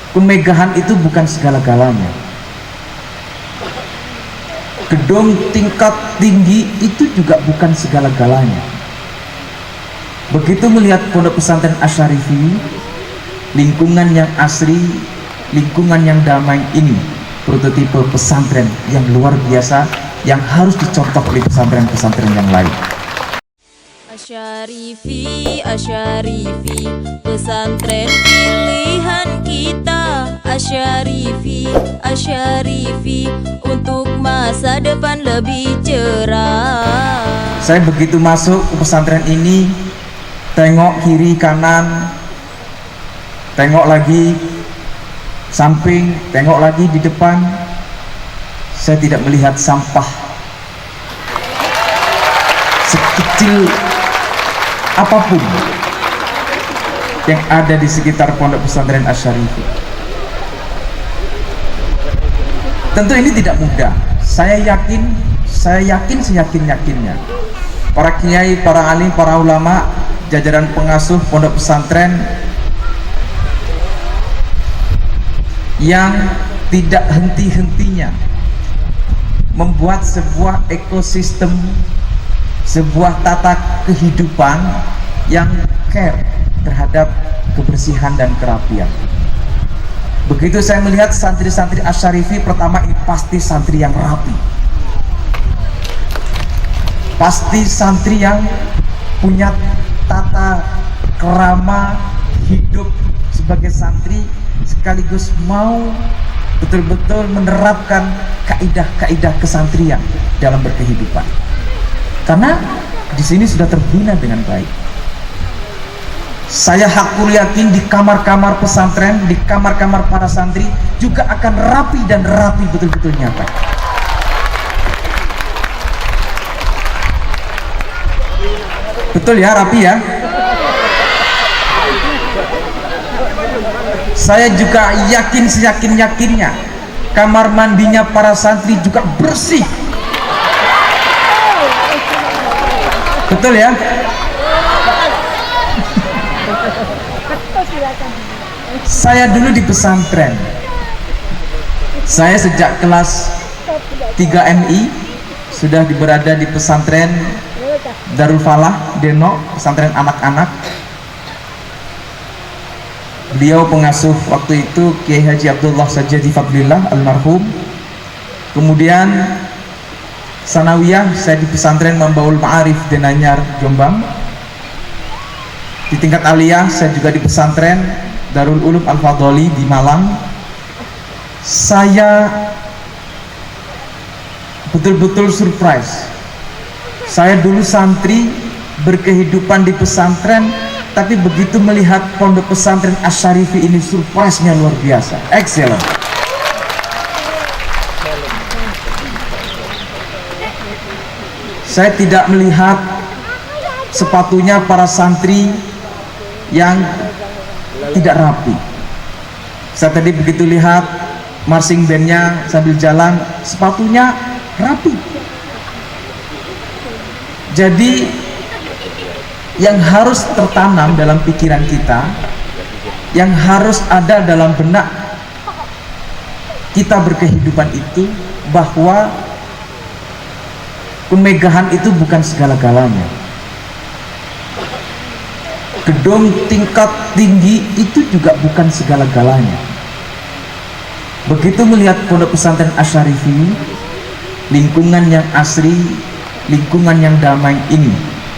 Kemegahan itu bukan segala-galanya. Gedung tingkat tinggi itu juga bukan segala-galanya. Begitu melihat pondok pesantren Asy-Syarifi, lingkungan yang asri, lingkungan yang damai ini, prototipe pesantren yang luar biasa yang harus dicontoh oleh pesantren-pesantren yang lain. Asy-Syarifi, Asy-Syarifi, pesantren pilihan kita. Asy-Syarifi, Asy-Syarifi, untuk masa depan lebih cerah. Saya begitu masuk ke pesantren ini, tengok kiri kanan, tengok lagi samping, tengok lagi di depan, saya tidak melihat sampah sekecil apapun yang ada di sekitar pondok pesantren Asy-Syarifi. Tentu ini tidak mudah. Saya yakin seyakin-yakinnya para kiai, para alim, para ulama, jajaran pengasuh pondok pesantren yang tidak henti-hentinya membuat sebuah ekosistem, sebuah tata kehidupan yang care terhadap kebersihan dan kerapian. Begitu saya melihat santri-santri Asy-Syarifi, pertama ini pasti santri yang rapi, pasti santri yang punya tata kerama hidup sebagai santri, sekaligus mau betul-betul menerapkan kaidah-kaidah kesantrian dalam berkehidupan. Karena di sini sudah terbina dengan baik. Saya hakul yakin di kamar-kamar pesantren, di kamar-kamar para santri juga akan rapi dan rapi betul-betul nyata. Betul ya, rapi ya. Saya juga yakin seyakin-yakinnya kamar mandinya para santri juga bersih. Betul ya. Saya dulu di pesantren, saya sejak kelas 3 MI sudah berada di pesantren Darul Falah Deno, pesantren anak-anak. Beliau pengasuh waktu itu Kiai Haji Abdullah Sajjadi Fadlillah almarhum. Kemudian sanawiyah saya di pesantren Mambaul Ma'arif Denanyar Jombang. Di tingkat aliyah saya juga di pesantren Darul Ulum Al-Fadholi di Malang. Saya betul-betul surprise. Saya dulu santri berkehidupan di pesantren, tapi begitu melihat pondok pesantren Asy-Syarifi ini, surprise-nya luar biasa, excellent. Saya tidak melihat sepatunya para santri yang tidak rapi. Saya tadi begitu lihat marching bandnya sambil jalan, sepatunya rapi. Jadi yang harus tertanam dalam pikiran kita, yang harus ada dalam benak kita berkehidupan itu, bahwa kemegahan itu bukan segala-galanya. Gedung tingkat tinggi itu juga bukan segala-galanya. Begitu melihat pondok pesantren Asy-Syarifi, lingkungan yang asri, lingkungan yang damai ini,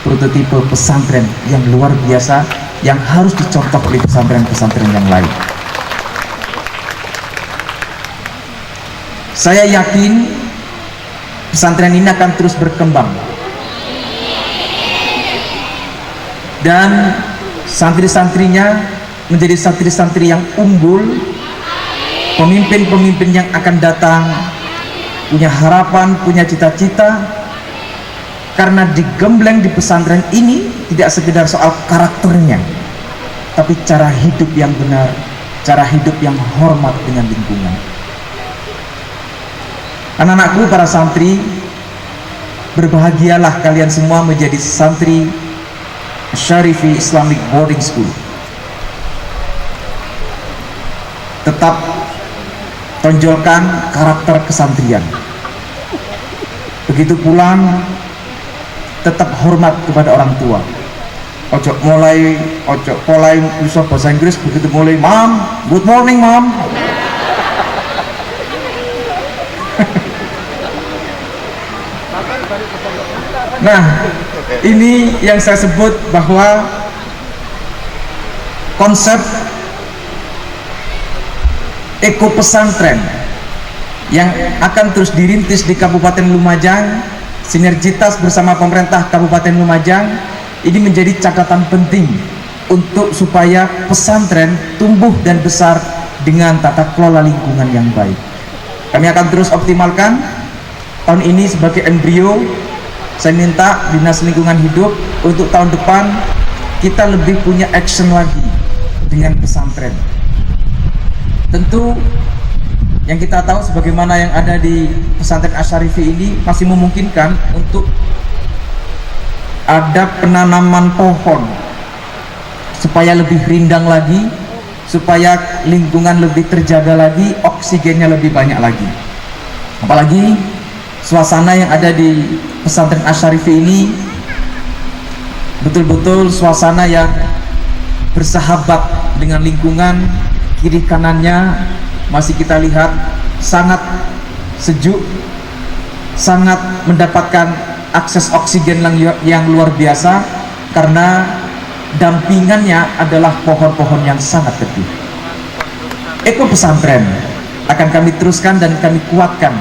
prototipe pesantren yang luar biasa yang harus dicontoh oleh pesantren-pesantren yang lain. Saya yakin pesantren ini akan terus berkembang dan santri-santrinya menjadi santri-santri yang unggul, pemimpin-pemimpin yang akan datang punya harapan, punya cita-cita. Karena digembleng di pesantren ini tidak sekedar soal karakternya, tapi cara hidup yang benar, cara hidup yang hormat dengan lingkungan. Anak-anakku para santri, berbahagialah kalian semua menjadi santri Asy-Syarifi Islamic Boarding School. tetap tonjolkan karakter kesantrian. Begitu pulang tetap hormat kepada orang tua. Ojo mulai bisa bahasa Inggris begitu mulai, "Mom, good morning, Mom." Nah, ini yang saya sebut bahwa konsep eko pesantren yang akan terus dirintis di Kabupaten Lumajang, sinergitas bersama pemerintah Kabupaten Lumajang, ini menjadi catatan penting untuk supaya pesantren tumbuh dan besar dengan tata kelola lingkungan yang baik. Kami akan terus optimalkan tahun ini sebagai embrio. Saya minta Dinas Lingkungan Hidup untuk tahun depan kita lebih punya action lagi dengan pesantren. Tentu yang kita tahu sebagaimana yang ada di pesantren Asyarifi ini masih memungkinkan untuk ada penanaman pohon supaya lebih rindang lagi, supaya lingkungan lebih terjaga lagi, oksigennya lebih banyak lagi. Apalagi suasana yang ada di pesantren Asyarifi ini betul-betul suasana yang bersahabat dengan lingkungan. Kiri kanannya masih kita lihat sangat sejuk, sangat mendapatkan akses oksigen yang luar biasa karena dampingannya adalah pohon-pohon yang sangat teduh. Eko pesantren akan kami teruskan dan kami kuatkan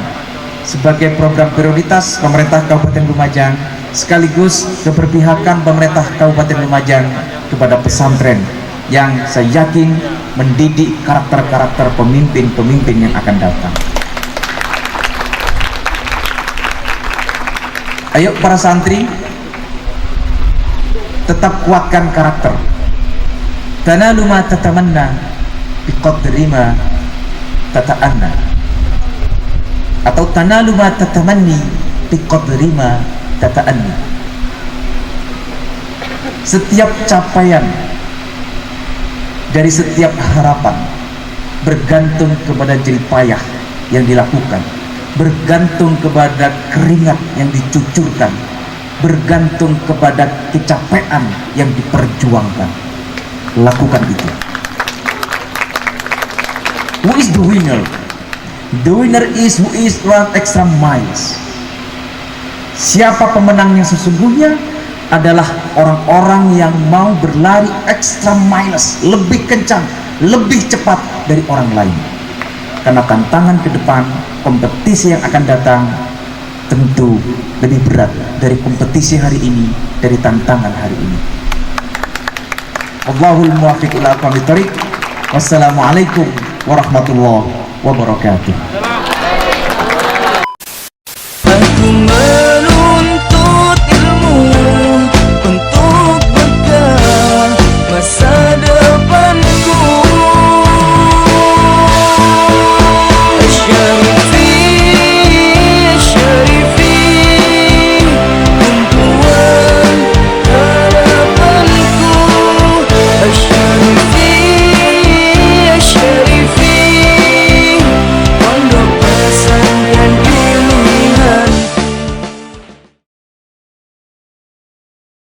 sebagai program prioritas pemerintah Kabupaten Lumajang, sekaligus keberpihakan pemerintah Kabupaten Lumajang kepada pesantren yang saya yakin mendidik karakter-karakter pemimpin-pemimpin yang akan datang. Ayo para santri, tetap kuatkan karakter. Tanalu ma tatamanna biqadri ma tata'anna, atau tanalu ma tatamanni biqadri ma tata'anni. Setiap capaian dari setiap harapan bergantung kepada jerih payah yang dilakukan, bergantung kepada keringat yang dicucurkan, bergantung kepada kecapean yang diperjuangkan. Lakukan itu. Who is the winner? The winner is who is run extra miles. Siapa pemenang yang sesungguhnya? Adalah orang-orang yang mau berlari extra miles, lebih kencang, lebih cepat dari orang lain. Karena tantangan ke depan, kompetisi yang akan datang tentu lebih berat dari kompetisi hari ini, dari tantangan hari ini. Wallahul muwaffiq ila aqwamit thoriq. Wassalamualaikum warahmatullahi wabarakatuh.